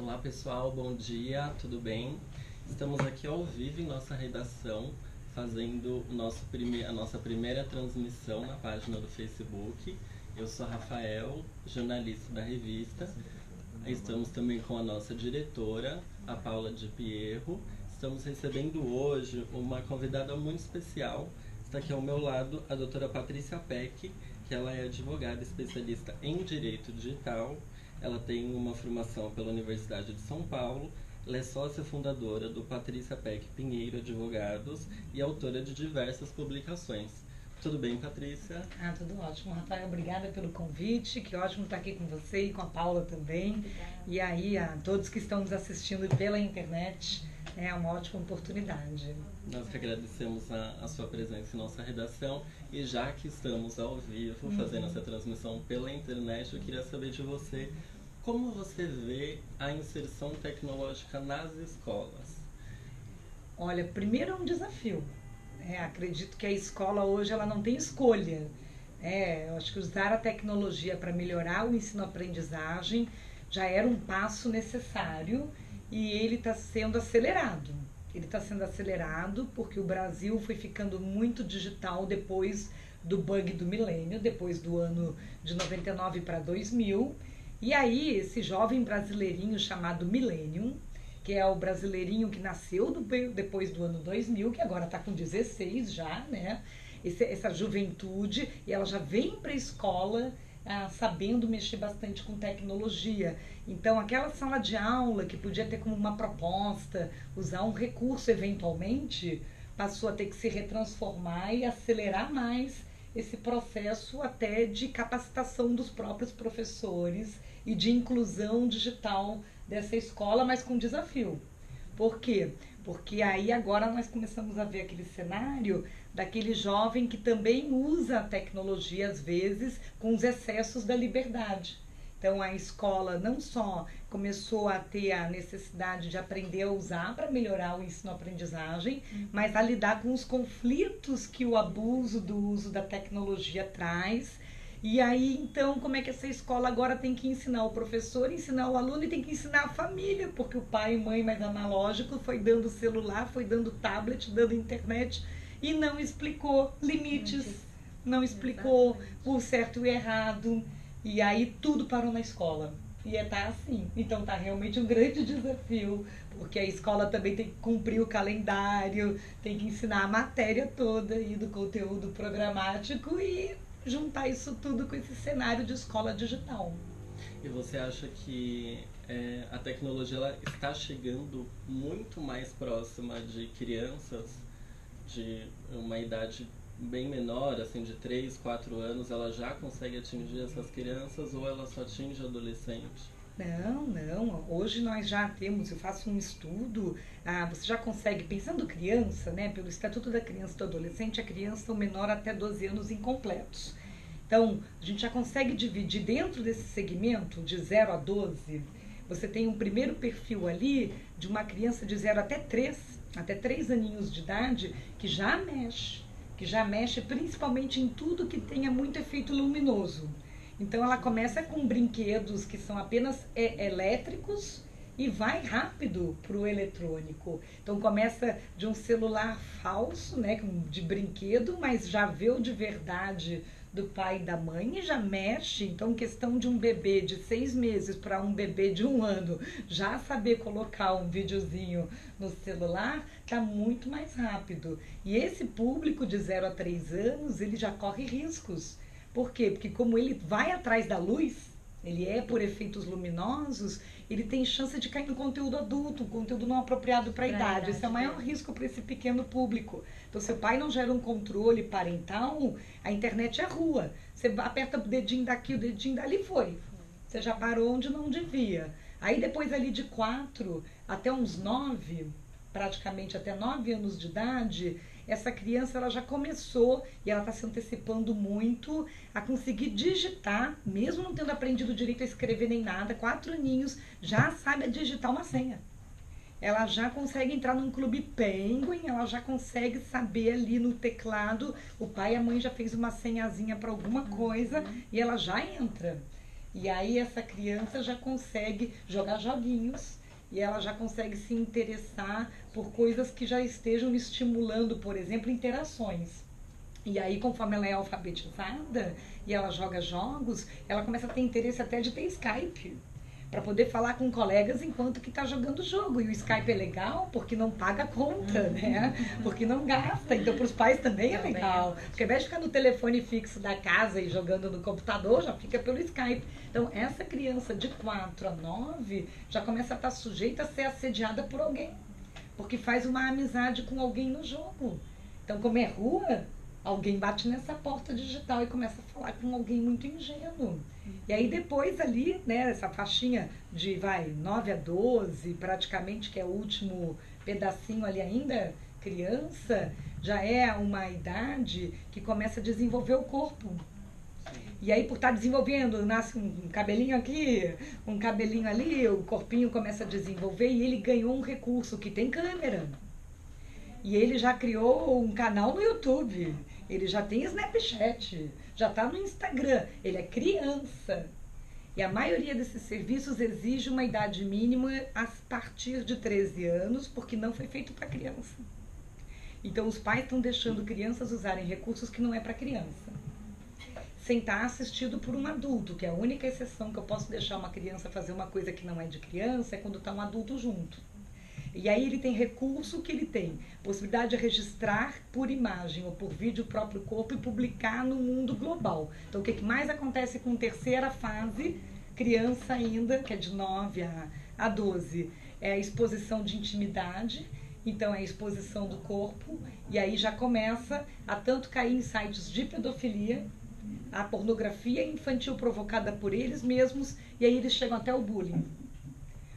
Olá pessoal, bom dia, tudo bem? Estamos aqui ao vivo em nossa redação, fazendo a nossa primeira transmissão na página do Facebook. Eu sou Rafael, jornalista da revista. Estamos também com a nossa diretora, a Paula de Pierro. Estamos recebendo hoje uma convidada muito especial. Está aqui ao meu lado a doutora Patrícia Peck, que ela é advogada especialista em Direito Digital. Ela tem uma formação pela Universidade de São Paulo. Ela é sócia fundadora do Patrícia Peck Pinheiro Advogados e autora de diversas publicações. Tudo bem, Patrícia? Tudo ótimo, Rafael. Obrigada pelo convite. Que ótimo estar aqui com você e com a Paula também. Obrigada. E aí, a todos que estão nos assistindo pela internet, é uma ótima oportunidade. Nós que agradecemos a sua presença em nossa redação. E já que estamos ao vivo, fazendo essa transmissão pela internet, eu queria saber de você como você vê a inserção tecnológica nas escolas. Olha, primeiro é um desafio. Acredito que a escola hoje ela não tem escolha. Eu acho que usar a tecnologia para melhorar o ensino-aprendizagem já era um passo necessário e ele está sendo acelerado. Ele está sendo acelerado porque o Brasil foi ficando muito digital depois do bug do milênio, depois do ano de 99 para 2000. E aí, esse jovem brasileirinho chamado Millennium, que é o brasileirinho que nasceu depois do ano 2000, que agora está com 16 já, né? Essa juventude, e ela já vem para a escola sabendo mexer bastante com tecnologia. Então, aquela sala de aula que podia ter como uma proposta, usar um recurso eventualmente, passou a ter que se retransformar e acelerar mais esse processo até de capacitação dos próprios professores e de inclusão digital dessa escola, mas com desafio. Por quê? Porque aí agora nós começamos a ver aquele cenário daquele jovem que também usa a tecnologia, às vezes, com os excessos da liberdade. Então a escola não só começou a ter a necessidade de aprender a usar para melhorar o ensino-aprendizagem, mas a lidar com os conflitos que o abuso do uso da tecnologia traz. E aí, então, como é que essa escola agora tem que ensinar o professor, ensinar o aluno e tem que ensinar a família, porque o pai e mãe mais analógico foi dando celular, foi dando tablet, dando internet e não explicou limites, não explicou o certo e o errado. E aí tudo parou na escola. E tá assim. Então tá realmente um grande desafio, porque a escola também tem que cumprir o calendário, tem que ensinar a matéria toda aí do conteúdo programático e juntar isso tudo com esse cenário de escola digital. E você acha que a tecnologia ela está chegando muito mais próxima de crianças de uma idade bem menor, assim, de 3, 4 anos, ela já consegue atingir essas crianças ou ela só atinge adolescente? Não. Hoje nós já temos, eu faço um estudo, você já consegue, pensando criança, né, pelo Estatuto da Criança e do Adolescente, a criança ou menor até 12 anos incompletos. Então, a gente já consegue dividir dentro desse segmento de 0 a 12, você tem um primeiro perfil ali de uma criança de 0 até 3 aninhos de idade, que já mexe principalmente em tudo que tenha muito efeito luminoso. Então ela começa com brinquedos que são apenas elétricos e vai rápido para o eletrônico. Então começa de um celular falso, né, de brinquedo, mas já vê o de verdade do pai e da mãe e já mexe. Então questão de um bebê de 6 meses para um bebê de 1 ano já saber colocar um videozinho no celular está muito mais rápido. E esse público de 0 a 3 anos, ele já corre riscos. Por quê? Porque como ele vai atrás da luz, ele é por efeitos luminosos, ele tem chance de cair no conteúdo adulto, um conteúdo não apropriado para a idade. Esse é o maior risco para esse pequeno público. Então, se o pai não gera um controle parental, a internet é rua. Você aperta o dedinho daqui, o dedinho dali, foi. Você já parou onde não devia. Aí depois ali de 4 até uns 9, praticamente até 9 anos de idade, essa criança ela já começou e ela está se antecipando muito a conseguir digitar, mesmo não tendo aprendido direito a escrever nem nada, 4 aninhos, já sabe digitar uma senha. Ela já consegue entrar num clube Penguin, ela já consegue saber ali no teclado, o pai e a mãe já fez uma senhazinha para alguma coisa e ela já entra. E aí essa criança já consegue jogar joguinhos e ela já consegue se interessar por coisas que já estejam estimulando, por exemplo, interações. E aí, conforme ela é alfabetizada e ela joga jogos, ela começa a ter interesse até de ter Skype, para poder falar com colegas enquanto que está jogando o jogo. E o Skype é legal porque não paga a conta, né? Porque não gasta. Então, para os pais também é legal. Porque ao invés de ficar no telefone fixo da casa e jogando no computador, já fica pelo Skype. Então, essa criança de 4 a 9 já começa a estar sujeita a ser assediada por alguém. Porque faz uma amizade com alguém no jogo. Então, como é rua, alguém bate nessa porta digital e começa a falar com alguém muito ingênuo. E aí depois ali, né, essa faixinha de 9 a 12, praticamente, que é o último pedacinho ali ainda, criança, já é uma idade que começa a desenvolver o corpo. E aí, por estar desenvolvendo, nasce um cabelinho aqui, um cabelinho ali, o corpinho começa a desenvolver e ele ganhou um recurso que tem câmera. E ele já criou um canal no YouTube, ele já tem Snapchat, já está no Instagram, ele é criança. E a maioria desses serviços exige uma idade mínima a partir de 13 anos, porque não foi feito para criança. Então os pais estão deixando crianças usarem recursos que não é para criança. Sem estar assistido por um adulto, que é a única exceção que eu posso deixar uma criança fazer uma coisa que não é de criança é quando está um adulto junto. E aí ele tem recurso que ele tem, possibilidade de registrar por imagem ou por vídeo o próprio corpo e publicar no mundo global. Então o que mais acontece com terceira fase, criança ainda, que é de 9 a 12, é a exposição de intimidade, então é a exposição do corpo, e aí já começa a tanto cair em sites de pedofilia, a pornografia infantil provocada por eles mesmos, e aí eles chegam até o bullying.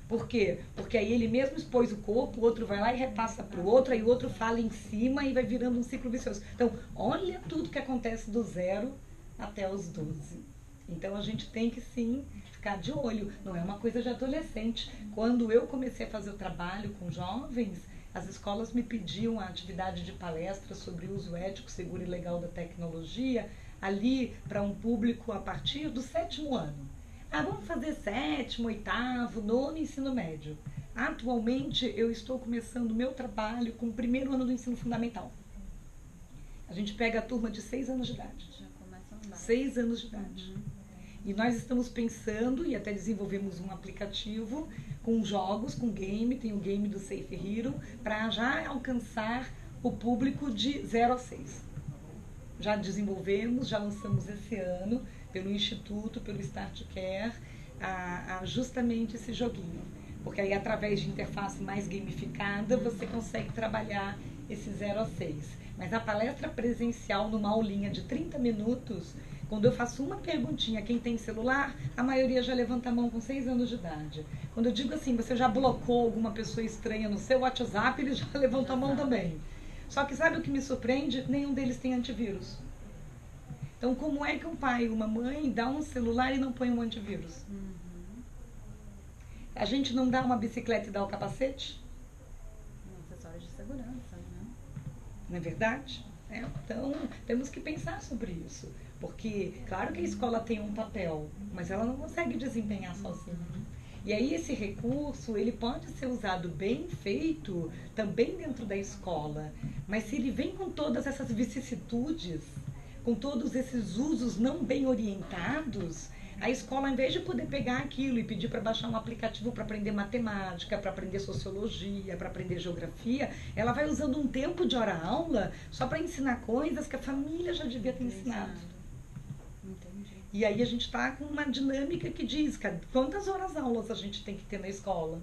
Por quê? Porque aí ele mesmo expôs o corpo, o outro vai lá e repassa para o outro, aí o outro fala em cima e vai virando um ciclo vicioso. Então, olha tudo que acontece do 0 até os 12. Então, a gente tem que sim ficar de olho, não é uma coisa de adolescente. Quando eu comecei a fazer o trabalho com jovens, as escolas me pediam a atividade de palestra sobre o uso ético, seguro e legal da tecnologia, ali para um público a partir do 7º ano. Vamos fazer 7º, 8º, 9º ensino médio. Atualmente, eu estou começando o meu trabalho com o 1º ano do ensino fundamental. A gente pega a turma de 6 anos de idade. Já começa a andar. 6 anos de idade. E nós estamos pensando, e até desenvolvemos um aplicativo com jogos, com game, tem o game do Safe Hero, para já alcançar o público de 0 a 6. Já desenvolvemos, já lançamos esse ano, pelo Instituto, pelo Start Care, justamente esse joguinho. Porque aí, através de interface mais gamificada, você consegue trabalhar esse 0 a 6. Mas a palestra presencial, numa aulinha de 30 minutos, quando eu faço uma perguntinha, quem tem celular, a maioria já levanta a mão com 6 anos de idade. Quando eu digo assim, você já blocou alguma pessoa estranha no seu WhatsApp, eles já levantam a mão também. Só que sabe o que me surpreende? Nenhum deles tem antivírus. Então, como é que um pai e uma mãe dá um celular e não põe um antivírus? A gente não dá uma bicicleta e dá o capacete? Um acessório de segurança, né? Não é verdade? Então, temos que pensar sobre isso. Porque, claro que a escola tem um papel, mas ela não consegue desempenhar sozinha. E aí esse recurso, ele pode ser usado bem feito também dentro da escola. Mas se ele vem com todas essas vicissitudes, com todos esses usos não bem orientados, a escola, ao invés de poder pegar aquilo e pedir para baixar um aplicativo para aprender matemática, para aprender sociologia, para aprender geografia, ela vai usando um tempo de hora-aula só para ensinar coisas que a família já devia ter ensinado. Entendi. E aí a gente está com uma dinâmica que diz quantas horas-aulas a gente tem que ter na escola.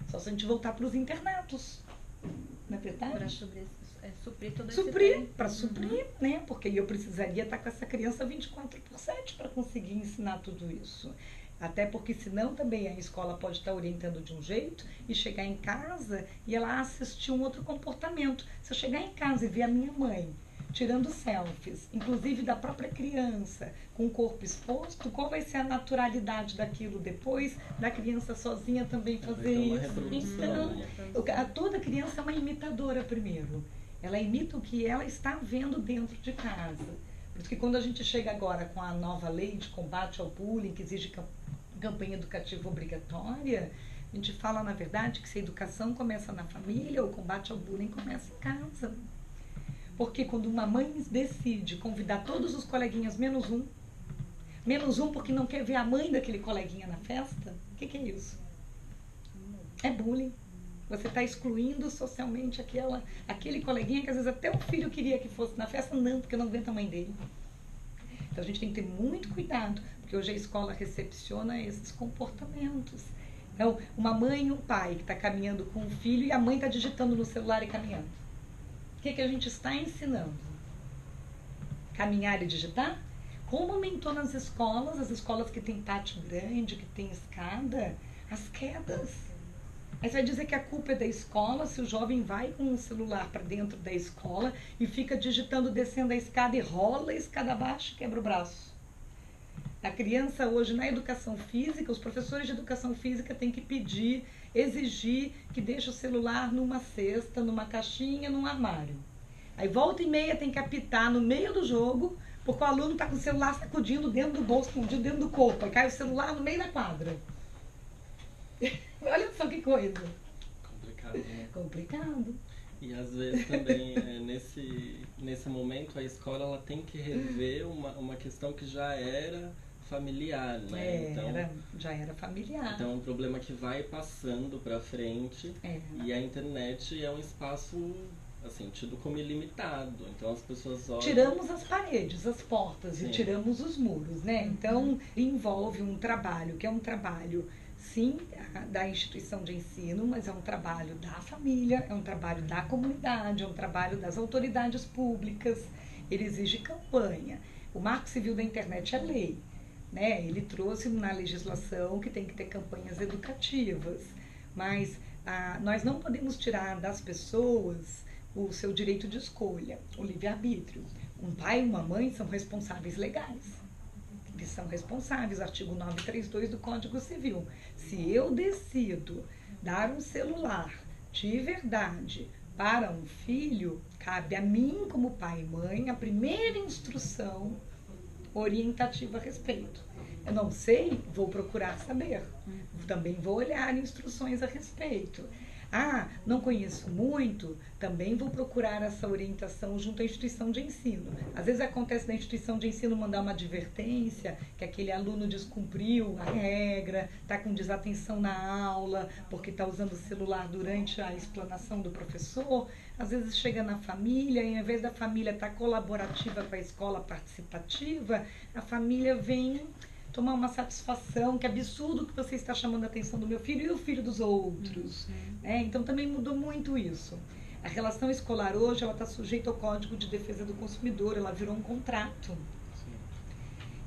Só se a gente voltar para os internatos. Não é verdade? Para suprir todo esse tempo. Para suprir, né? Porque eu precisaria estar com essa criança 24/7 para conseguir ensinar tudo isso. Até porque senão também a escola pode estar orientando de um jeito e chegar em casa e ela assistir um outro comportamento. Se eu chegar em casa e ver a minha mãe tirando selfies, inclusive da própria criança, com o corpo exposto, qual vai ser a naturalidade daquilo depois, da criança sozinha também fazer isso? Então, toda criança é uma imitadora primeiro. Ela imita o que ela está vendo dentro de casa. Por isso que quando a gente chega agora com a nova lei de combate ao bullying, que exige campanha educativa obrigatória, a gente fala, na verdade, que se a educação começa na família, o combate ao bullying começa em casa. Porque quando uma mãe decide convidar todos os coleguinhas menos um porque não quer ver a mãe daquele coleguinha na festa, o que é isso? É bullying. Você está excluindo socialmente aquele coleguinha que às vezes até o filho queria que fosse na festa, não, porque não aguenta a mãe dele. Então a gente tem que ter muito cuidado, porque hoje a escola recepciona esses comportamentos. Então, uma mãe e um pai que está caminhando com um filho e a mãe está digitando no celular e caminhando. O que a gente está ensinando? Caminhar e digitar? Como aumentou nas escolas, as escolas que tem pátio grande, que tem escada, as quedas. Aí você vai dizer que a culpa é da escola se o jovem vai com o celular para dentro da escola e fica digitando, descendo a escada e rola a escada abaixo e quebra o braço. A criança hoje, na educação física, os professores de educação física têm que pedir, exigir que deixe o celular numa cesta, numa caixinha, num armário. Aí volta e meia tem que apitar no meio do jogo, porque o aluno está com o celular sacudindo dentro do bolso, sacudindo dentro do corpo. Aí cai o celular no meio da quadra. Olha só que coisa. Complicado, né? Complicado. E às vezes também, nesse momento, a escola ela tem que rever uma questão que já era familiar, né? Já era familiar. Então é um problema que vai passando para frente e a internet é um espaço assim, tido como ilimitado. Então as pessoas olham... Tiramos as paredes, as portas. Sim. E tiramos os muros, né? Então envolve um trabalho que é um trabalho, sim, da instituição de ensino, mas é um trabalho da família, é um trabalho da comunidade, é um trabalho das autoridades públicas. Ele exige campanha. O Marco Civil da Internet é lei, né? Ele trouxe na legislação que tem que ter campanhas educativas, mas nós não podemos tirar das pessoas o seu direito de escolha, o livre-arbítrio. Um pai e uma mãe são responsáveis legais. Eles são responsáveis, artigo 932 do Código Civil. Se eu decido dar um celular de verdade para um filho, cabe a mim, como pai e mãe, a primeira instrução orientativa a respeito. Eu não sei, vou procurar saber. Também vou olhar instruções a respeito. Não conheço muito, também vou procurar essa orientação junto à instituição de ensino. Às vezes acontece na instituição de ensino mandar uma advertência que aquele aluno descumpriu a regra, está com desatenção na aula, porque está usando o celular durante a explanação do professor. Às vezes chega na família e, ao invés da família estar colaborativa com a escola participativa, a família vem tomar uma satisfação, que absurdo que você está chamando a atenção do meu filho e o filho dos outros. Então também mudou muito isso. A relação escolar hoje ela está sujeita ao Código de Defesa do Consumidor, ela virou um contrato.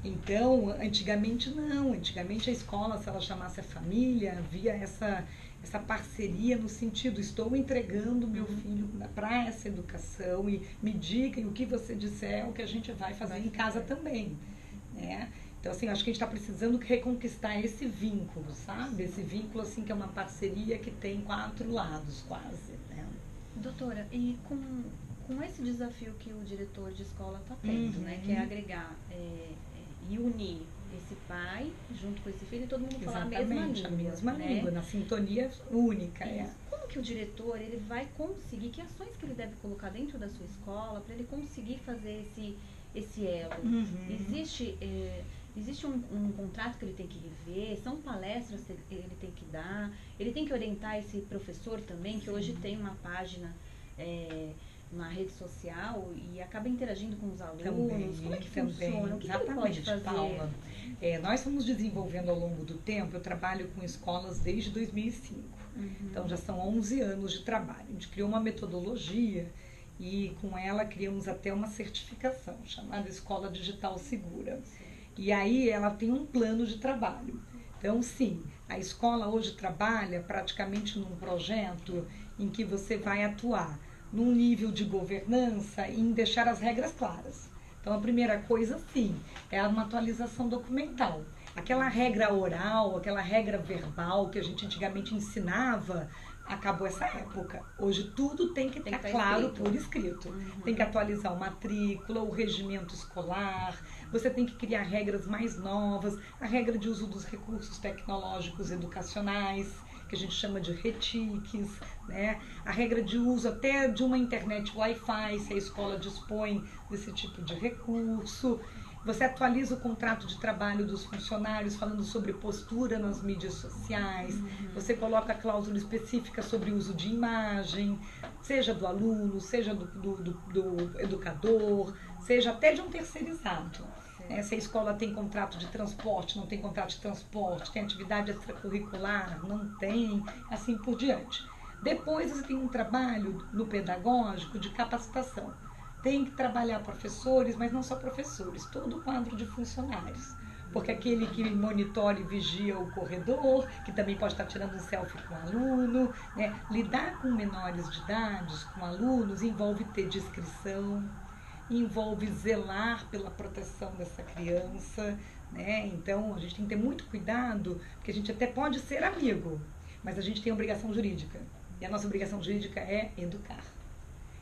Então, antigamente não, antigamente a escola, se ela chamasse a família, havia essa parceria no sentido, estou entregando meu filho para essa educação e me diga o que você disser, o que a gente vai fazer em casa também, né? Então, assim, acho que a gente está precisando reconquistar esse vínculo, sabe? Esse vínculo, assim, que é uma parceria que tem 4 lados, quase, né? Doutora, e com esse desafio que o diretor de escola está tendo, né? Que é agregar e unir esse pai junto com esse filho e todo mundo falar a mesma língua. A mesma língua, na sintonia única. Como que o diretor ele vai conseguir, que ações que ele deve colocar dentro da sua escola para ele conseguir fazer esse elo? Existe um contrato que ele tem que rever, são palestras que ele tem que dar, ele tem que orientar esse professor também, que hoje tem uma página na rede social e acaba interagindo com os alunos. Como é que funciona? O que ele pode fazer? Paula, nós estamos desenvolvendo ao longo do tempo, eu trabalho com escolas desde 2005, então já são 11 anos de trabalho. A gente criou uma metodologia e com ela criamos até uma certificação chamada Escola Digital Segura. E aí ela tem um plano de trabalho. Então, sim, a escola hoje trabalha praticamente num projeto em que você vai atuar num nível de governança e em deixar as regras claras. Então, a primeira coisa, sim, é uma atualização documental. Aquela regra oral, aquela regra verbal que a gente antigamente ensinava acabou essa época. Hoje tudo tem que estar claro por escrito. Tem que atualizar a matrícula, o regimento escolar, você tem que criar regras mais novas, a regra de uso dos recursos tecnológicos educacionais, que a gente chama de RETICs, né? A regra de uso até de uma internet Wi-Fi, se a escola dispõe desse tipo de recurso. Você atualiza o contrato de trabalho dos funcionários falando sobre postura nas mídias sociais. Você coloca a cláusula específica sobre uso de imagem, seja do aluno, seja do educador, seja até de um terceirizado. Se a escola tem contrato de transporte, não tem contrato de transporte, tem atividade extracurricular, não tem, assim por diante. Depois você tem um trabalho no pedagógico de capacitação. Tem que trabalhar professores, mas não só professores, todo o quadro de funcionários. Porque aquele que monitora e vigia o corredor, que também pode estar tirando um selfie com o aluno, né? Lidar com menores de idade, com alunos, envolve ter discrição, envolve zelar pela proteção dessa criança, né? Então, a gente tem que ter muito cuidado, porque a gente até pode ser amigo, mas a gente tem obrigação jurídica. E a nossa obrigação jurídica é educar.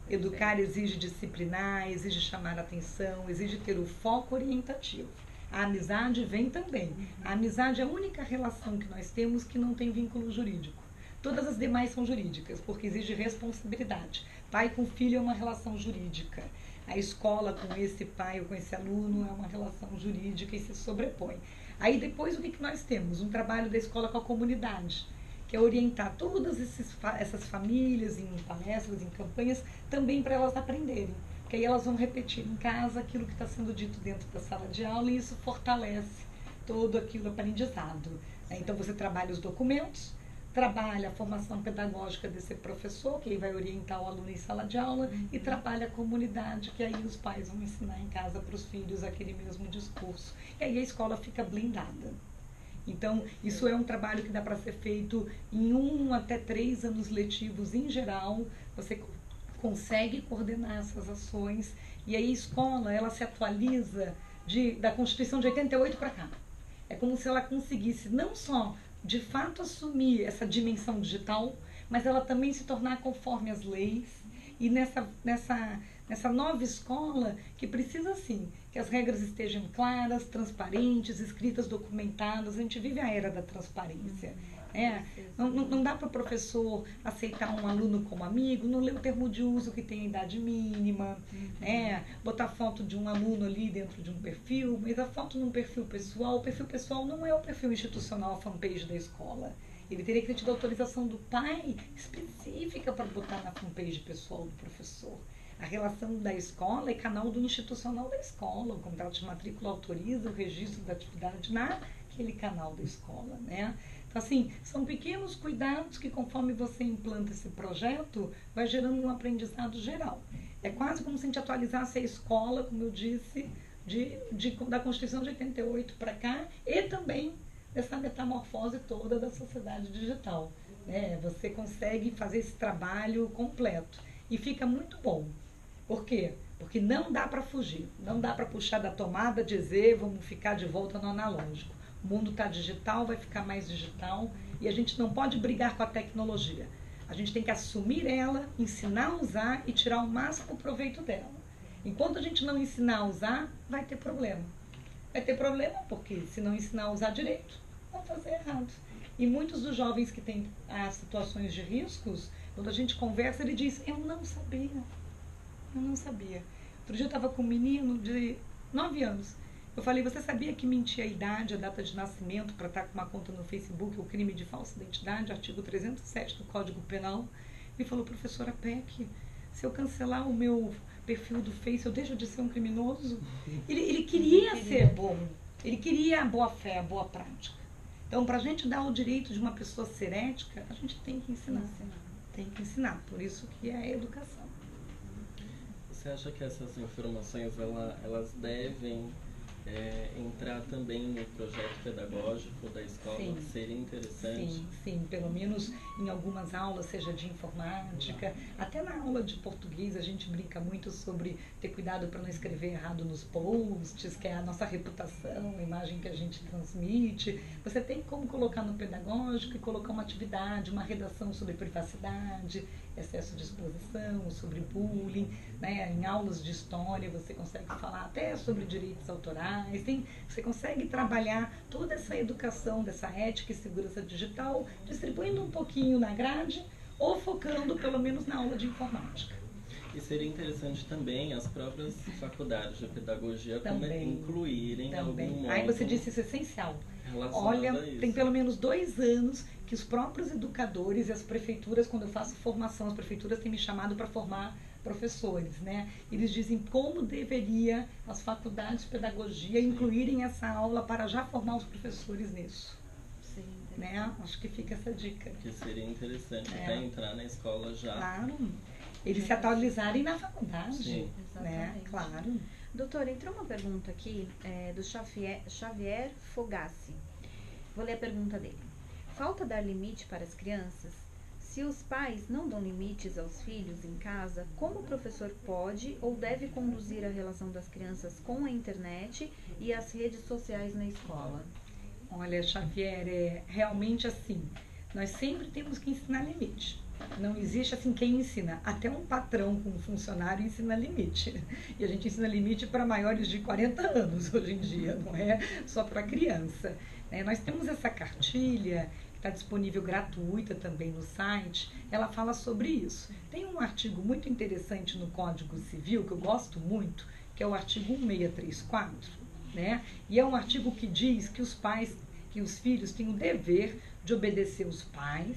Educar exige disciplinar, exige chamar a atenção, exige ter o foco orientativo. A amizade vem também. A amizade é a única relação que nós temos que não tem vínculo jurídico. Todas as demais são jurídicas, porque exige responsabilidade. Pai com filho é uma relação jurídica. A escola com esse pai ou com esse aluno é uma relação jurídica e se sobrepõe. Aí depois o que nós temos? Um trabalho da escola com a comunidade, que é orientar todas essas famílias em palestras, em campanhas, também para elas aprenderem. Porque aí elas vão repetir em casa aquilo que está sendo dito dentro da sala de aula e isso fortalece todo aquilo aprendizado. Então você trabalha os documentos, trabalha a formação pedagógica desse professor, que aí vai orientar o aluno em sala de aula, e trabalha a comunidade, que aí os pais vão ensinar em casa para os filhos aquele mesmo discurso. E aí a escola fica blindada. Então, isso é um trabalho que dá para ser feito em 1 até 3 anos letivos em geral. Você consegue coordenar essas ações e aí a escola, ela se atualiza da Constituição de 88 para cá. É como se ela conseguisse não só, de fato, assumir essa dimensão digital, mas ela também se tornar conforme as leis. E nessa nova escola, que precisa, sim, que as regras estejam claras, transparentes, escritas, documentadas. A gente vive a era da transparência. Não dá para o professor aceitar um aluno como amigo, não ler o termo de uso que tem a idade mínima, botar foto de um aluno ali dentro de um perfil, mas a foto num perfil pessoal, o perfil pessoal não é o perfil institucional, a fanpage da escola. Ele teria que ter tido autorização do pai específica para botar na fanpage pessoal do professor. A relação da escola é canal do institucional da escola. O contrato de matrícula autoriza o registro da atividade naquele canal da escola, né? Então, assim, são pequenos cuidados que, conforme você implanta esse projeto, vai gerando um aprendizado geral. É quase como se a gente atualizasse a escola, como eu disse, da Constituição de 88 para cá, e também dessa metamorfose toda da sociedade digital. Você consegue fazer esse trabalho completo e fica muito bom. Por quê? Porque não dá para fugir, não dá para puxar da tomada, dizer vamos ficar de volta no analógico. O mundo está digital, vai ficar mais digital e a gente não pode brigar com a tecnologia. A gente tem que assumir ela, ensinar a usar e tirar o máximo proveito dela. Enquanto a gente não ensinar a usar, vai ter problema. Vai ter problema porque se não ensinar a usar direito, vão fazer errado. E muitos dos jovens que têm as situações de riscos, quando a gente conversa, ele diz, eu não sabia. Outro dia eu estava com um menino de 9 anos. Eu falei, você sabia que mentir a idade, a data de nascimento, para estar com uma conta no Facebook, o crime de falsa identidade, artigo 307 do Código Penal? Ele falou, professora Peck, se eu cancelar o meu perfil do Face, eu deixo de ser um criminoso? Ele queria ser bom, ele queria a boa fé, a boa prática. Então, para a gente dar o direito de uma pessoa ser ética, a gente tem que ensinar. Tem que ensinar, por isso que é a educação. Você acha que essas informações, elas devem entrar também no projeto pedagógico da escola? Sim. seria interessante. Sim, sim, pelo menos em algumas aulas, seja de informática, até na aula de português a gente brinca muito sobre ter cuidado para não escrever errado nos posts, que é a nossa reputação, a imagem que a gente transmite. Você tem como colocar no pedagógico e colocar uma atividade, uma redação sobre privacidade, excesso de exposição, sobre bullying, né? Em aulas de história você consegue falar até sobre direitos autorais, você consegue trabalhar toda essa educação dessa ética e segurança digital, distribuindo um pouquinho na grade ou focando pelo menos na aula de informática. E seria interessante também as próprias faculdades de pedagogia incluírem algum modo. Aí você disse isso é essencial. Olha, tem pelo menos 2 anos que os próprios educadores e as prefeituras, quando eu faço formação, as prefeituras têm me chamado para formar professores, né? Eles dizem como deveria as faculdades de pedagogia incluírem essa aula para já formar os professores nisso. Sim, né? Acho que fica essa dica. Que seria interessante até entrar na escola já. Claro. Eles se atualizarem na faculdade. Sim. Né? Claro. Doutor, entrou uma pergunta aqui do Xavier Fogassi. Vou ler a pergunta dele. Falta dar limite para as crianças? Se os pais não dão limites aos filhos em casa, como o professor pode ou deve conduzir a relação das crianças com a internet e as redes sociais na escola? Olha, Xavier, é realmente assim. Nós sempre temos que ensinar limite. Não existe assim quem ensina. Até um patrão com um funcionário ensina limite. E a gente ensina limite para maiores de 40 anos hoje em dia, não é só para criança. Nós temos essa cartilha que está disponível gratuita também no site. Ela fala sobre isso. Tem um artigo muito interessante no Código Civil, que eu gosto muito, que é o artigo 1634. Né? E é um artigo que diz que os filhos têm o dever de obedecer os pais,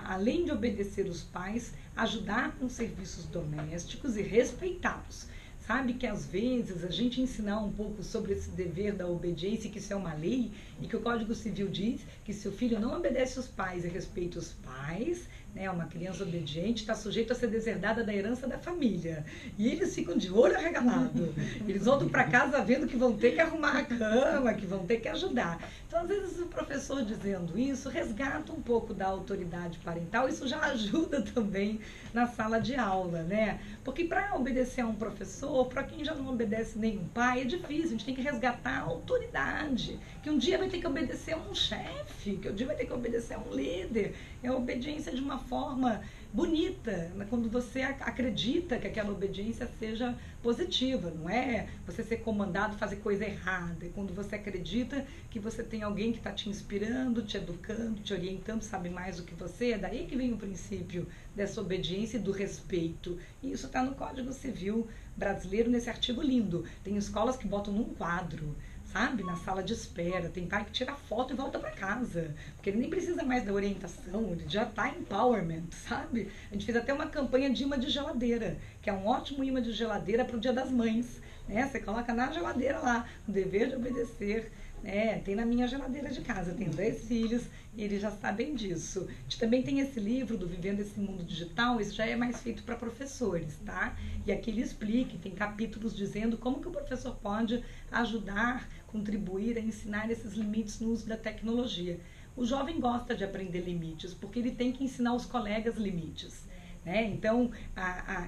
além de obedecer os pais, ajudar com serviços domésticos e respeitá-los. Sabe que às vezes a gente ensinar um pouco sobre esse dever da obediência, que isso é uma lei, e que o Código Civil diz que se o filho não obedece os pais e respeita os pais, né, uma criança obediente está sujeita a ser deserdada da herança da família. E eles ficam de olho arregalado. Eles voltam para casa vendo que vão ter que arrumar a cama, que vão ter que ajudar. Então, às vezes, o professor dizendo isso resgata um pouco da autoridade parental. Isso já ajuda também na sala de aula, né? Porque para obedecer a um professor, para quem já não obedece nenhum pai, é difícil. A gente tem que resgatar a autoridade. Que um dia vai ter que obedecer a um chefe, que um dia vai ter que obedecer a um líder. É a obediência de uma forma bonita, quando você acredita que aquela obediência seja positiva, não é você ser comandado a fazer coisa errada, é quando você acredita que você tem alguém que está te inspirando, te educando, te orientando, sabe mais do que você, é daí que vem o princípio dessa obediência e do respeito. E isso está no Código Civil brasileiro, nesse artigo lindo. Tem escolas que botam num quadro, sabe, na sala de espera, tem pai que tira foto e volta para casa, porque ele nem precisa mais da orientação, ele já está empowerment, sabe? A gente fez até uma campanha de imã de geladeira, que é um ótimo imã de geladeira para o Dia das Mães, né? Você coloca na geladeira lá, o dever de obedecer, né? Tem na minha geladeira de casa, tenho 10 filhos e eles já sabem disso. A gente também tem esse livro do Vivendo esse Mundo Digital, isso já é mais feito para professores, tá? E aqui ele explica, tem capítulos dizendo como que o professor pode ajudar, contribuir a ensinar esses limites no uso da tecnologia. O jovem gosta de aprender limites, porque ele tem que ensinar os colegas limites, né? Então,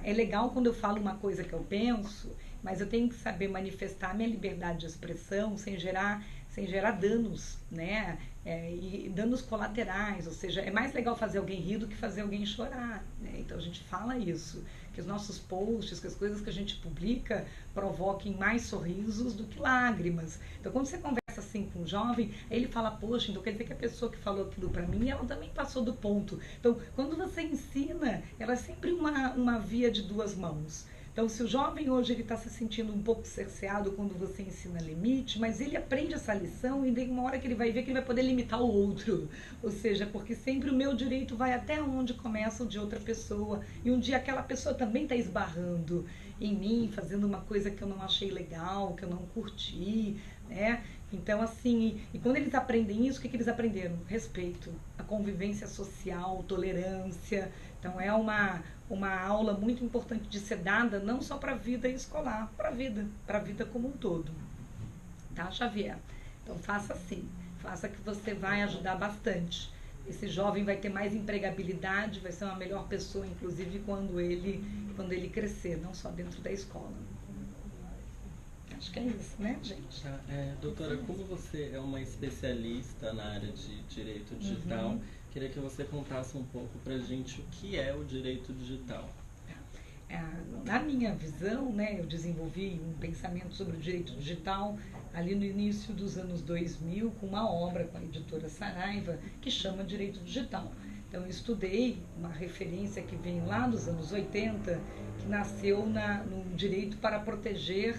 é legal quando eu falo uma coisa que eu penso, mas eu tenho que saber manifestar a minha liberdade de expressão sem gerar danos, né? E danos colaterais, ou seja, é mais legal fazer alguém rir do que fazer alguém chorar, né? Então a gente fala isso, que os nossos posts, que as coisas que a gente publica provoquem mais sorrisos do que lágrimas. Então quando você conversa assim com um jovem, aí ele fala, poxa, então quer dizer que a pessoa que falou aquilo para mim, ela também passou do ponto. Então quando você ensina, ela é sempre uma via de duas mãos. Então, se o jovem hoje ele está se sentindo um pouco cerceado quando você ensina limite, mas ele aprende essa lição e tem uma hora que ele vai ver que ele vai poder limitar o outro. Ou seja, porque sempre o meu direito vai até onde começa o de outra pessoa. E um dia aquela pessoa também está esbarrando em mim, fazendo uma coisa que eu não achei legal, que eu não curti, né? Então, assim, e quando eles aprendem isso, o que eles aprenderam? Respeito, a convivência social, tolerância. Então, é uma aula muito importante de ser dada, não só para a vida escolar, para a vida como um todo. Tá, Xavier? Então, faça assim. faça que você vai ajudar bastante. Esse jovem vai ter mais empregabilidade, vai ser uma melhor pessoa, inclusive quando ele crescer, não só dentro da escola. Acho que é isso, né, gente? Doutora, como você é uma especialista na área de direito digital, queria que você contasse um pouco pra gente o que é o direito digital. Na minha visão, né, eu desenvolvi um pensamento sobre o direito digital ali no início dos anos 2000, com uma obra com a editora Saraiva, que chama Direito Digital. Então, eu estudei uma referência que vem lá dos anos 80, que nasceu no direito para proteger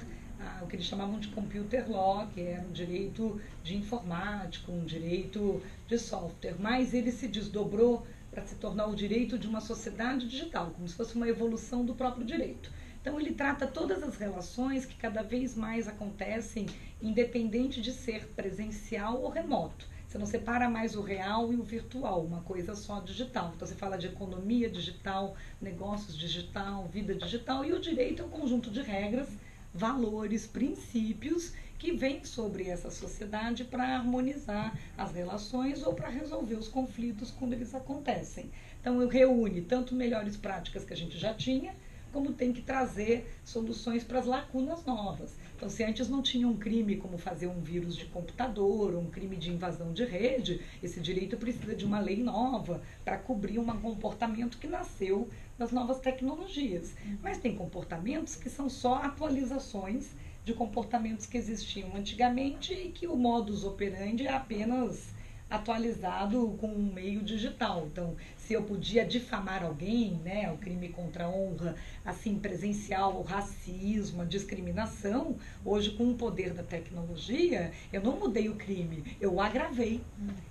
o que eles chamavam de computer law, que era um direito de informática, um direito de software, mas ele se desdobrou para se tornar o direito de uma sociedade digital, como se fosse uma evolução do próprio direito. Então, ele trata todas as relações que cada vez mais acontecem, independente de ser presencial ou remoto. Você não separa mais o real e o virtual, uma coisa só digital. Então, você fala de economia digital, negócios digital, vida digital, e o direito é um conjunto de regras, valores, princípios que vêm sobre essa sociedade para harmonizar as relações ou para resolver os conflitos quando eles acontecem. Então, reúne tanto melhores práticas que a gente já tinha, como tem que trazer soluções para as lacunas novas. Então, se antes não tinha um crime como fazer um vírus de computador, um crime de invasão de rede, esse direito precisa de uma lei nova para cobrir um comportamento que nasceu das novas tecnologias. Mas tem comportamentos que são só atualizações de comportamentos que existiam antigamente e que o modus operandi é apenas atualizado com um meio digital. Então, se eu podia difamar alguém, né, o crime contra a honra, assim, presencial, o racismo, a discriminação, hoje com o poder da tecnologia, eu não mudei o crime, eu agravei.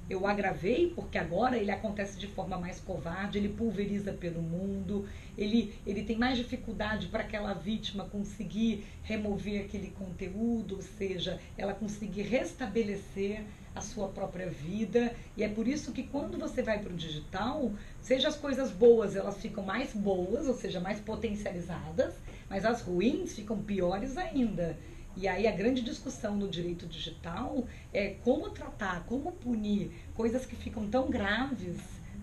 Eu agravei porque agora ele acontece de forma mais covarde, ele pulveriza pelo mundo, ele tem mais dificuldade para aquela vítima conseguir remover aquele conteúdo, ou seja, ela conseguir restabelecer a sua própria vida, e é por isso que quando você vai para o digital, seja as coisas boas, elas ficam mais boas, ou seja, mais potencializadas, mas as ruins ficam piores ainda. E aí a grande discussão no direito digital é como tratar, como punir coisas que ficam tão graves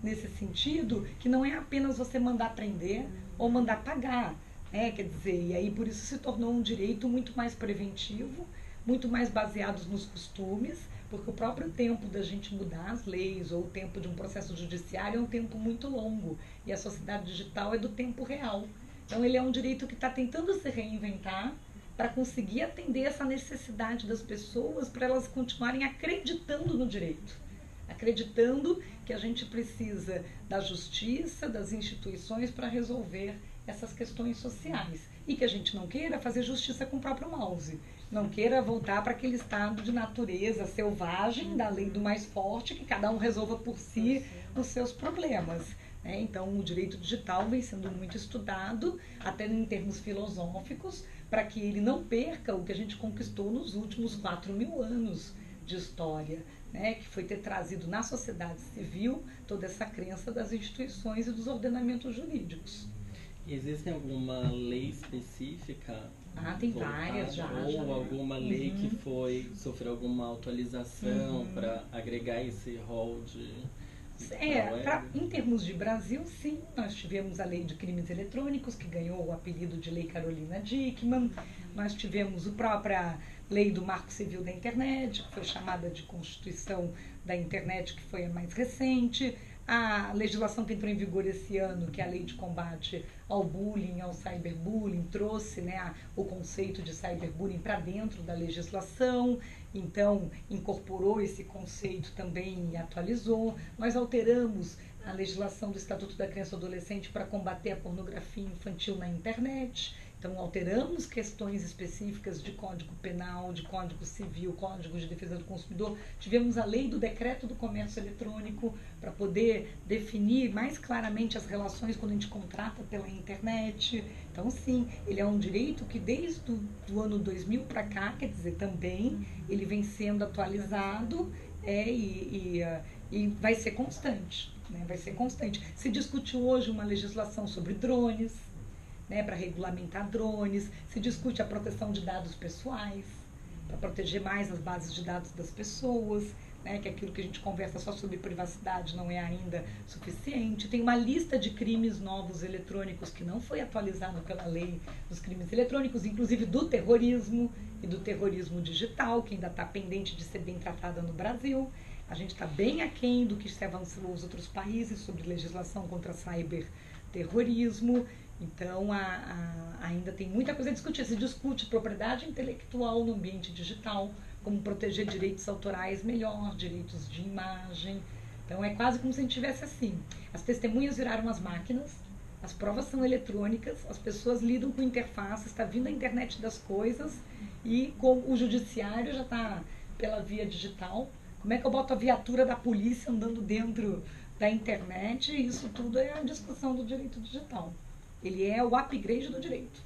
nesse sentido, que não é apenas você mandar prender ou mandar pagar, né? Quer dizer, e aí por isso se tornou um direito muito mais preventivo, muito mais baseado nos costumes, porque o próprio tempo da gente mudar as leis ou o tempo de um processo judiciário é um tempo muito longo, e a sociedade digital é do tempo real. Então ele é um direito que está tentando se reinventar para conseguir atender essa necessidade das pessoas, para elas continuarem acreditando no direito, acreditando que a gente precisa da justiça, das instituições para resolver essas questões sociais, e que a gente não queira fazer justiça com o próprio mouse, não queira voltar para aquele estado de natureza selvagem, da lei do mais forte, que cada um resolva por si os seus problemas. Então, o direito digital vem sendo muito estudado, até em termos filosóficos, para que ele não perca o que a gente conquistou nos últimos 4.000 anos de história, né? Que foi ter trazido na sociedade civil toda essa crença das instituições e dos ordenamentos jurídicos. Existe alguma lei específica? Tem várias já. Ou alguma lei que sofreu alguma atualização para agregar esse rol de... Em termos de Brasil, sim, nós tivemos a Lei de Crimes Eletrônicos, que ganhou o apelido de Lei Carolina Dickmann, nós tivemos a própria Lei do Marco Civil da Internet, que foi chamada de Constituição da Internet, que foi a mais recente, a legislação que entrou em vigor esse ano, que é a Lei de Combate ao Bullying, ao Cyberbullying, trouxe, né, o conceito de cyberbullying para dentro da legislação, então incorporou esse conceito também e atualizou. Nós alteramos a legislação do Estatuto da Criança e do Adolescente para combater a pornografia infantil na internet. Então, alteramos questões específicas de Código Penal, de Código Civil, Código de Defesa do Consumidor. Tivemos a lei do decreto do comércio eletrônico para poder definir mais claramente as relações quando a gente contrata pela internet. Então, sim, ele é um direito que desde o ano 2000 para cá, quer dizer, também ele vem sendo atualizado e vai ser constante, né? Vai ser constante. Se discute hoje uma legislação sobre drones, né, para regulamentar drones, se discute a proteção de dados pessoais, para proteger mais as bases de dados das pessoas. né, que é aquilo que a gente conversa só sobre privacidade não é ainda suficiente. Tem uma lista de crimes novos eletrônicos que não foi atualizada pela lei dos crimes eletrônicos, inclusive do terrorismo e do terrorismo digital, que ainda está pendente de ser bem tratada no Brasil. A gente está bem aquém do que se avançou os outros países sobre legislação contra cyberterrorismo. Então, ainda tem muita coisa a discutir. Se discute propriedade intelectual no ambiente digital, como proteger direitos autorais melhor, direitos de imagem. Então, é quase como se a gente tivesse assim. As testemunhas viraram as máquinas, as provas são eletrônicas, as pessoas lidam com interfaces, está vindo a internet das coisas e com o judiciário já está pela via digital. Como é que eu boto a viatura da polícia andando dentro da internet? Isso tudo é a discussão do direito digital. Ele é o upgrade do direito.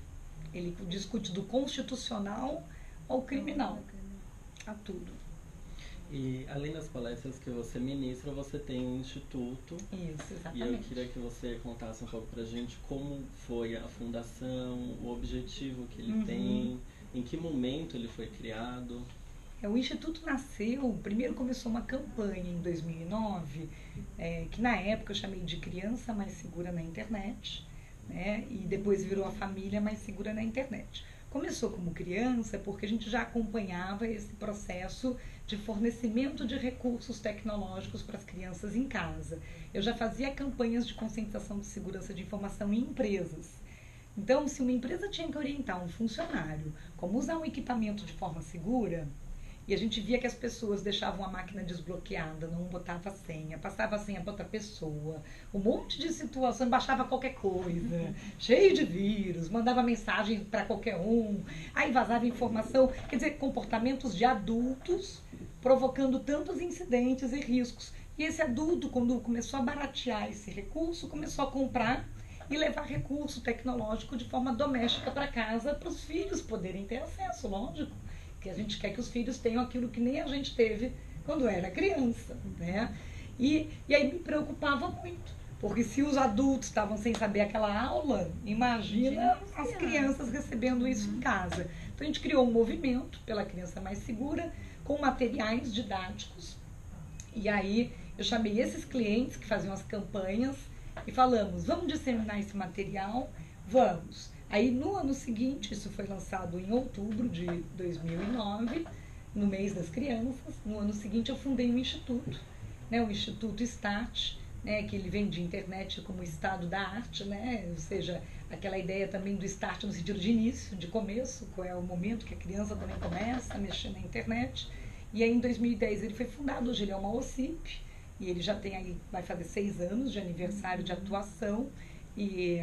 Ele discute do constitucional ao criminal, a tudo. E além das palestras que você ministra, você tem um instituto. Isso, exatamente. E eu queria que você contasse um pouco pra gente como foi a fundação, o objetivo que ele tem, em que momento ele foi criado. O Instituto nasceu, primeiro começou uma campanha em 2009, que na época eu chamei de Criança Mais Segura na Internet, né, e depois virou a Família Mais Segura na Internet. Começou como criança porque a gente já acompanhava esse processo de fornecimento de recursos tecnológicos para as crianças em casa. Eu já fazia campanhas de conscientização de segurança de informação em empresas. Então, se uma empresa tinha que orientar um funcionário como usar um equipamento de forma segura, e a gente via que as pessoas deixavam a máquina desbloqueada, não botava a senha, passava a senha para outra pessoa, um monte de situação, baixava qualquer coisa, cheio de vírus, mandava mensagem para qualquer um, aí vazava informação, quer dizer, comportamentos de adultos provocando tantos incidentes e riscos. E esse adulto, quando começou a baratear esse recurso, começou a comprar e levar recurso tecnológico de forma doméstica para casa, para os filhos poderem ter acesso, lógico. Que a gente quer que os filhos tenham aquilo que nem a gente teve quando era criança, né? E aí me preocupava muito, porque se os adultos estavam sem saber aquela aula, imagina as crianças recebendo isso em casa. Então a gente criou um movimento pela Criança Mais Segura, com materiais didáticos, e aí eu chamei esses clientes que faziam as campanhas e falamos, vamos disseminar esse material? Vamos. Aí, no ano seguinte, isso foi lançado em outubro de 2009, no mês das crianças. No ano seguinte, eu fundei um instituto, né, o Instituto START, né, que ele vem de internet como estado da arte, né, ou seja, aquela ideia também do start no sentido de início, de começo, qual é o momento que a criança também começa a mexer na internet. E aí, em 2010, ele foi fundado, hoje ele é uma OCIP, e ele já tem aí, vai fazer 6 anos de aniversário de atuação. E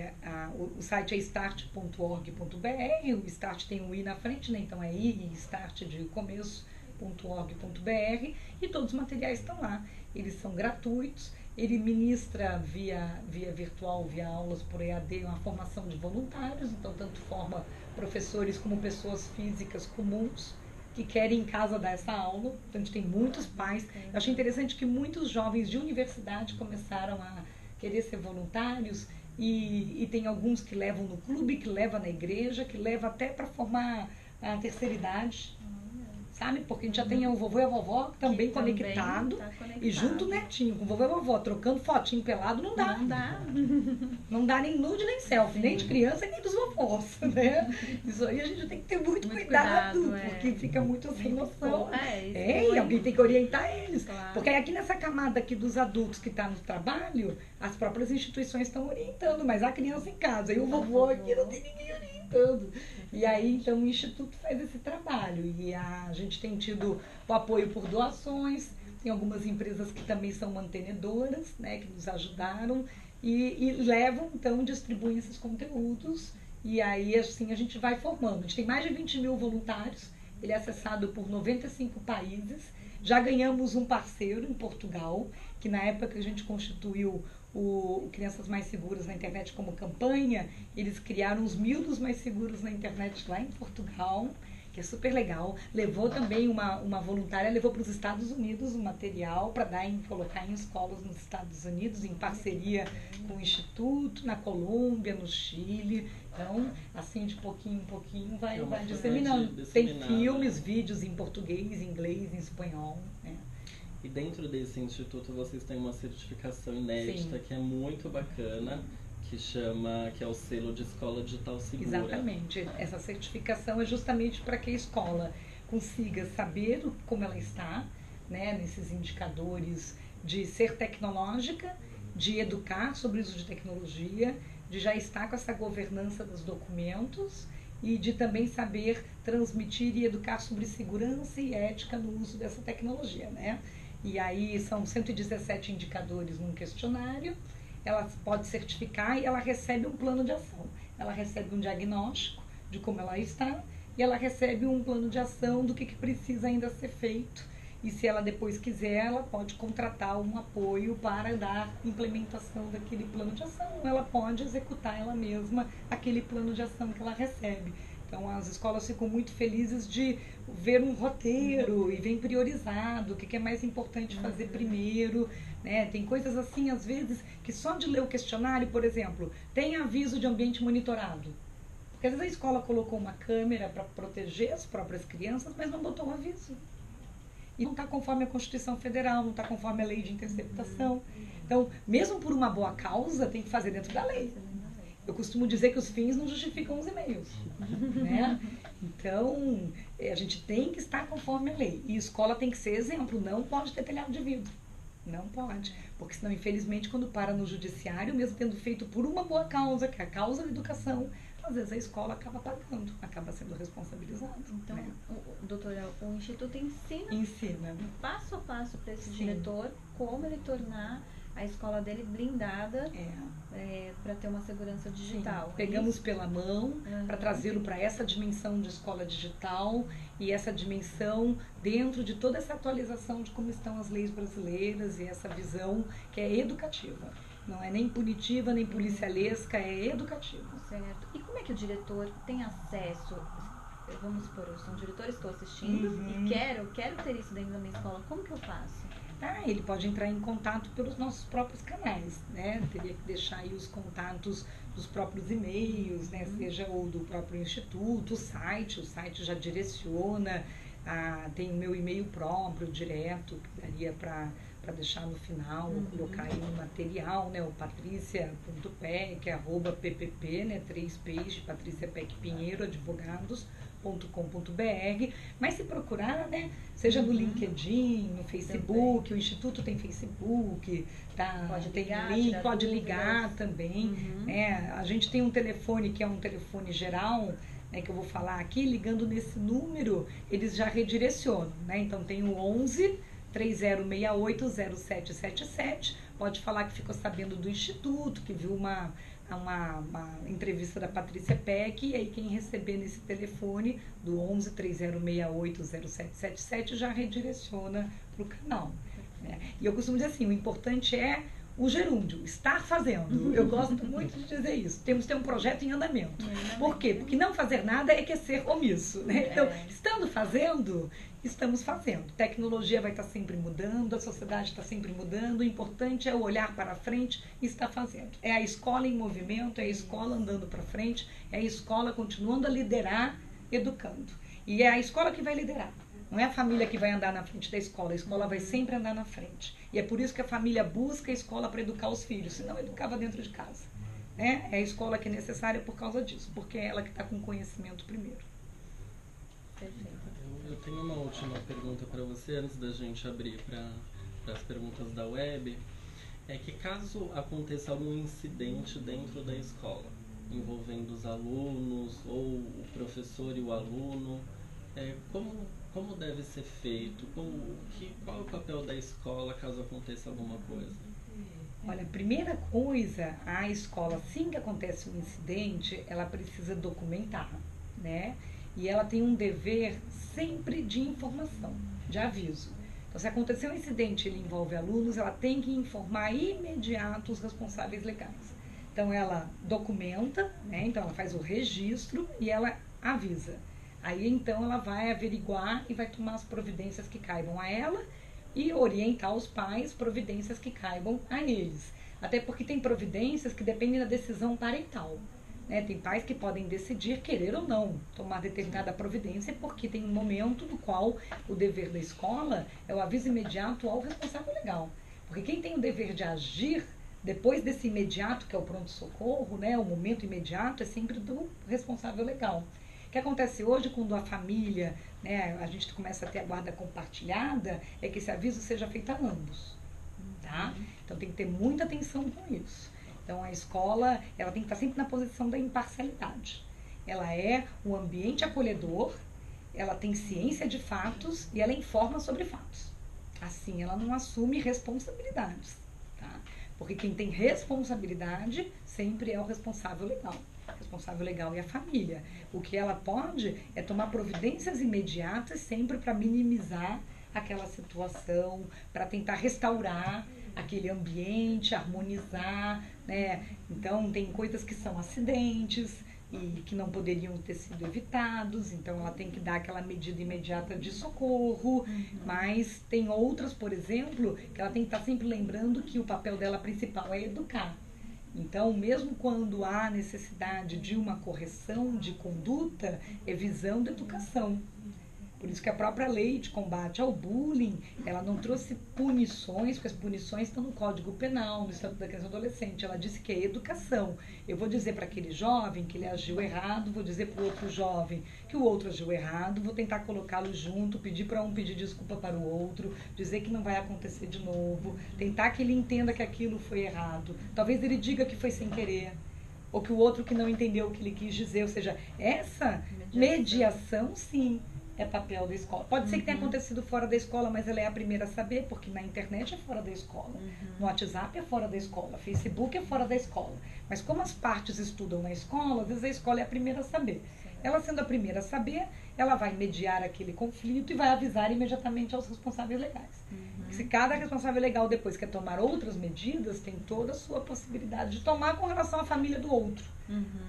o site é start.org.br, o Start tem um i na frente, né? Então é i, start de começo.org.br, e todos os materiais estão lá. Eles são gratuitos, ele ministra via virtual, via aulas por EAD, uma formação de voluntários, então tanto forma professores como pessoas físicas comuns que querem em casa dar essa aula. Então a gente tem muitos pais. Eu achei interessante que muitos jovens de universidade começaram a querer ser voluntários. E tem alguns que levam no clube, que levam na igreja, que levam até para formar a terceira idade, sabe? Porque a gente já tem o vovô e a vovó também conectado, tá conectado, e junto o netinho, com o vovô e a vovó, trocando fotinho pelado, não dá. Não dá. Não dá nem nude, nem selfie, nem de criança, nem dos vovós, né? Isso aí a gente tem que ter muito cuidado, porque fica muito sem noção. E alguém tem que orientar eles. Claro. Porque aqui nessa camada aqui dos adultos que está no trabalho, as próprias instituições estão orientando, mas a criança em casa, e o vovô aqui não tem ninguém orientando. E aí, então, o Instituto faz esse trabalho. E a gente tem tido o apoio por doações, tem algumas empresas que também são mantenedoras, né, que nos ajudaram e levam, então, distribuem esses conteúdos. E aí, assim, a gente vai formando. A gente tem mais de 20 mil voluntários, ele é acessado por 95 países. Já ganhamos um parceiro em Portugal, que na época que a gente constituiu o Crianças Mais Seguras na Internet como campanha, eles criaram os 1000 dos mais seguros na internet lá em Portugal, que é super legal. Levou também uma voluntária, levou para os Estados Unidos um material para colocar em escolas nos Estados Unidos, em parceria com o Instituto, na Colômbia, no Chile. Então, assim, de pouquinho em pouquinho vai disseminando. Tem filmes, vídeos em português, em inglês, em espanhol, né? E E dentro desse instituto vocês têm uma certificação inédita, Sim. que é muito bacana, que é o selo de escola digital segura. Exatamente. Essa certificação é justamente para que a escola consiga saber como ela está, né, nesses indicadores de ser tecnológica, de educar sobre o uso de tecnologia, de já estar com essa governança dos documentos e de também saber transmitir e educar sobre segurança e ética no uso dessa tecnologia, né? E aí são 117 indicadores num questionário, ela pode certificar e ela recebe um plano de ação. Ela recebe um diagnóstico de como ela está e ela recebe um plano de ação do que precisa ainda ser feito. E se ela depois quiser, ela pode contratar um apoio para dar implementação daquele plano de ação. Ela pode executar ela mesma aquele plano de ação que ela recebe. Então, as escolas ficam muito felizes de ver um roteiro e vem priorizado, o que é mais importante fazer primeiro, né? Tem coisas assim, às vezes, que só de ler o questionário, por exemplo, tem aviso de ambiente monitorado. Porque às vezes a escola colocou uma câmera para proteger as próprias crianças, mas não botou um aviso. E não está conforme a Constituição Federal, não está conforme a lei de interceptação. Então, mesmo por uma boa causa, tem que fazer dentro da lei. Eu costumo dizer que os fins não justificam os e-mails, né? Então, a gente tem que estar conforme a lei. E a escola tem que ser exemplo, não pode ter telhado de vidro. Não pode. Porque senão, infelizmente, quando para no judiciário, mesmo tendo feito por uma boa causa, que é a causa da educação, às vezes a escola acaba pagando, acaba sendo responsabilizada. Então, né? doutora, o Instituto ensina passo a passo para esse diretor como ele tornar a escola dele blindada para ter uma segurança digital. Pegamos pela mão para trazê-lo para essa dimensão de escola digital e essa dimensão dentro de toda essa atualização de como estão as leis brasileiras e essa visão que é educativa. Não é nem punitiva, nem policialesca, é educativa. Certo. E como é que o diretor tem acesso? Vamos supor, eu sou um diretor, estou assistindo e quero ter isso dentro da minha escola. Como que eu faço? Ele pode entrar em contato pelos nossos próprios canais, né? Teria que deixar aí os contatos dos próprios e-mails, né? Seja o do próprio instituto, o site já direciona, tem o meu e-mail próprio, direto, que daria para deixar no final, colocar aí no material, né? O patricia.pec, @ppp, né? 3Ps de Patrícia Peck Pinheiro, advogados.com.br, mas se procurar, né? Seja no LinkedIn, no Facebook, também. O Instituto tem Facebook, tem link, pode ligar também. A gente tem um telefone que é um telefone geral, né, que eu vou falar aqui, ligando nesse número, eles já redirecionam, né? Então tem o 11 3068 0777, pode falar que ficou sabendo do Instituto, que viu uma entrevista da Patrícia Peck, e aí quem receber nesse telefone do 11 3068 0777 já redireciona para o canal. Né? E eu costumo dizer assim, o importante é o gerúndio, estar fazendo. Eu gosto muito de dizer isso. Temos que ter um projeto em andamento. Por quê? Porque não fazer nada é que é ser omisso. Né? Então, estando fazendo, estamos fazendo. Tecnologia vai estar sempre mudando, a sociedade está sempre mudando, o importante é o olhar para frente e estar fazendo. É a escola em movimento, é a escola andando para frente, é a escola continuando a liderar, educando. E é a escola que vai liderar. Não é a família que vai andar na frente da escola, a escola vai sempre andar na frente. E é por isso que a família busca a escola para educar os filhos, senão educava dentro de casa. Né? É a escola que é necessária por causa disso, porque é ela que está com conhecimento primeiro. Perfeito. Eu tenho uma última pergunta para você, antes da gente abrir para as perguntas da web. É que caso aconteça algum incidente dentro da escola, envolvendo os alunos, ou o professor e o aluno, como deve ser feito? Qual é o papel da escola caso aconteça alguma coisa? Olha, a primeira coisa, a escola, assim que acontece um incidente, ela precisa documentar, né? E ela tem um dever sempre de informação, de aviso. Então, se acontecer um incidente e ele envolve alunos, ela tem que informar imediato os responsáveis legais. Então, ela documenta, né? Então, ela faz o registro e ela avisa. Aí, então, ela vai averiguar e vai tomar as providências que caibam a ela e orientar os pais, providências que caibam a eles. Até porque tem providências que dependem da decisão parental. né? Tem pais que podem decidir, querer ou não, tomar determinada providência, porque tem um momento no qual o dever da escola é o aviso imediato ao responsável legal. Porque quem tem o dever de agir depois desse imediato, que é o pronto-socorro, né? O momento imediato é sempre do responsável legal. O que acontece hoje quando a família, né, a gente começa a ter a guarda compartilhada, é que esse aviso seja feito a ambos, tá? Então tem que ter muita atenção com isso. Então a escola, ela tem que estar sempre na posição da imparcialidade. Ela é um ambiente acolhedor, ela tem ciência de fatos e ela informa sobre fatos. Assim, ela não assume responsabilidades, tá? Porque quem tem responsabilidade sempre é o responsável legal. O responsável legal é a família. O que ela pode é tomar providências imediatas sempre para minimizar aquela situação, para tentar restaurar aquele ambiente, harmonizar, né? Então, tem coisas que são acidentes e que não poderiam ter sido evitados, então ela tem que dar aquela medida imediata de socorro, mas tem outras, por exemplo, que ela tem que estar sempre lembrando que o papel dela principal é educar. Então, mesmo quando há necessidade de uma correção de conduta, é visando educação. Por isso que a própria lei de combate ao bullying, ela não trouxe punições, porque as punições estão no Código Penal, no Estatuto da Criança e do Adolescente. Ela disse que é educação. Eu vou dizer para aquele jovem que ele agiu errado, vou dizer para o outro jovem que o outro agiu errado, vou tentar colocá-lo junto, pedir para um pedir desculpa para o outro, dizer que não vai acontecer de novo, tentar que ele entenda que aquilo foi errado. Talvez ele diga que foi sem querer, ou que o outro que não entendeu o que ele quis dizer. Ou seja, essa mediação sim, é papel da escola. Pode ser que tenha acontecido fora da escola, mas ela é a primeira a saber, porque na internet é fora da escola, no WhatsApp é fora da escola, Facebook é fora da escola. Mas como as partes estudam na escola, às vezes a escola é a primeira a saber. Ela sendo a primeira a saber, ela vai mediar aquele conflito e vai avisar imediatamente aos responsáveis legais. Se cada responsável legal depois quer tomar outras medidas, tem toda a sua possibilidade de tomar com relação à família do outro.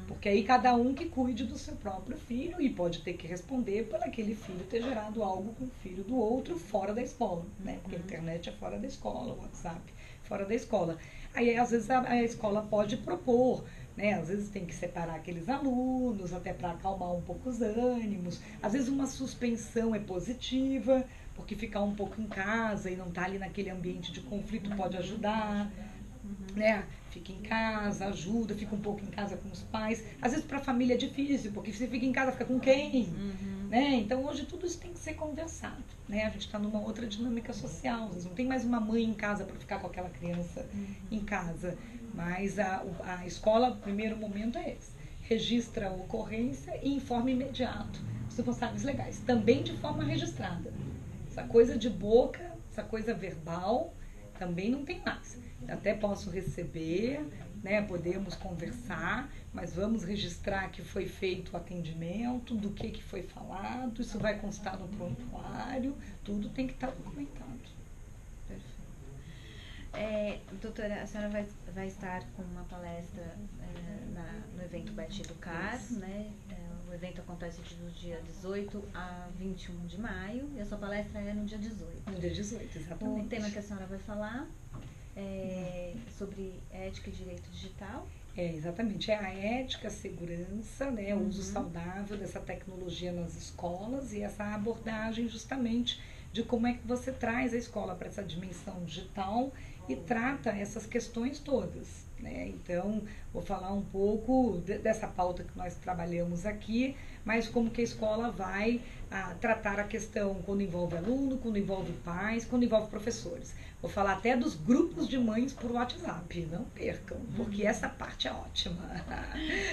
Porque aí cada um que cuide do seu próprio filho e pode ter que responder por aquele filho ter gerado algo com o filho do outro fora da escola, né? Porque a internet é fora da escola, o WhatsApp fora da escola. Aí às vezes a escola pode propor, né? Às vezes tem que separar aqueles alunos até para acalmar um pouco os ânimos. Às vezes uma suspensão é positiva, porque ficar um pouco em casa e não estar ali naquele ambiente de conflito pode ajudar, né? Fica em casa, ajuda, fica um pouco em casa com os pais. Às vezes para a família é difícil, porque você fica em casa, fica com quem? Né? Então hoje tudo isso tem que ser conversado, né? A gente está numa outra dinâmica social, às vezes não tem mais uma mãe em casa para ficar com aquela criança em casa, mas a escola, o primeiro momento é esse: registra a ocorrência e informa imediato os responsáveis legais, também de forma registrada. Essa coisa de boca, essa coisa verbal, também não tem mais. Até posso receber, né, podemos conversar, mas vamos registrar que foi feito o atendimento, do que foi falado, isso vai constar no prontuário, tudo tem que estar documentado. Perfeito. Doutora, a senhora vai estar com uma palestra no evento Bet Educar, né? O evento acontece do dia 18 a 21 de maio e a sua palestra é no dia 18. No dia 18, exatamente. O tema que a senhora vai falar é sobre ética e direito digital. Exatamente. É a ética, a segurança, né, o uso saudável dessa tecnologia nas escolas e essa abordagem justamente de como é que você traz a escola para essa dimensão digital e trata essas questões todas, né? Então, vou falar um pouco dessa pauta que nós trabalhamos aqui, mas como que a escola vai tratar a questão quando envolve aluno, quando envolve pais, quando envolve professores. Vou falar até dos grupos de mães por WhatsApp, não percam, porque essa parte é ótima.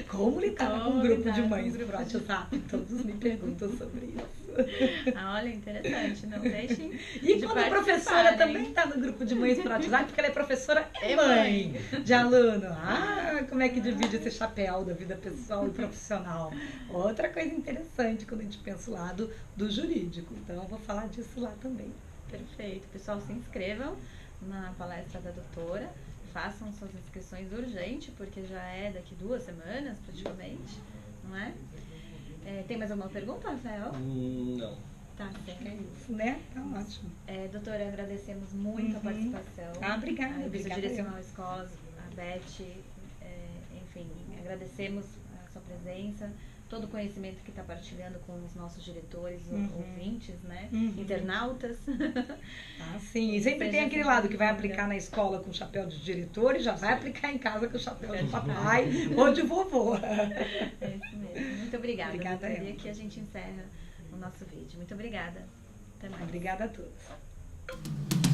Como lidar com um grupo de mães por WhatsApp? Todos me perguntam sobre isso. Olha, interessante, não deixem E quando a professora também está no grupo de mães por WhatsApp, porque ela é professora e mãe de aluno. Como é que divide esse chapéu da vida pessoal e profissional? Outra coisa interessante quando a gente pensa o lado do jurídico. Então, eu vou falar disso lá também. Perfeito. Pessoal, se inscrevam na palestra da doutora, façam suas inscrições urgente, porque já é daqui 2 semanas, praticamente, não é? Tem mais alguma pergunta, Rafael? Não. Tá certo. É isso, né? Tá ótimo. Doutora, agradecemos muito a participação. Obrigada. A Revista Obrigada. Direcional Escolas, a Beth, enfim, agradecemos sua presença, todo o conhecimento que está partilhando com os nossos diretores, ouvintes, né? Internautas. Ah, sim. E sempre tem aquele lado que vai aplicar na escola com o chapéu de diretor e já vai aplicar em casa com o chapéu de papai ou de vovô. É isso mesmo. Muito obrigada. Obrigada, Vitória. Aqui a gente encerra o nosso vídeo. Muito obrigada. Até mais. Obrigada a todos.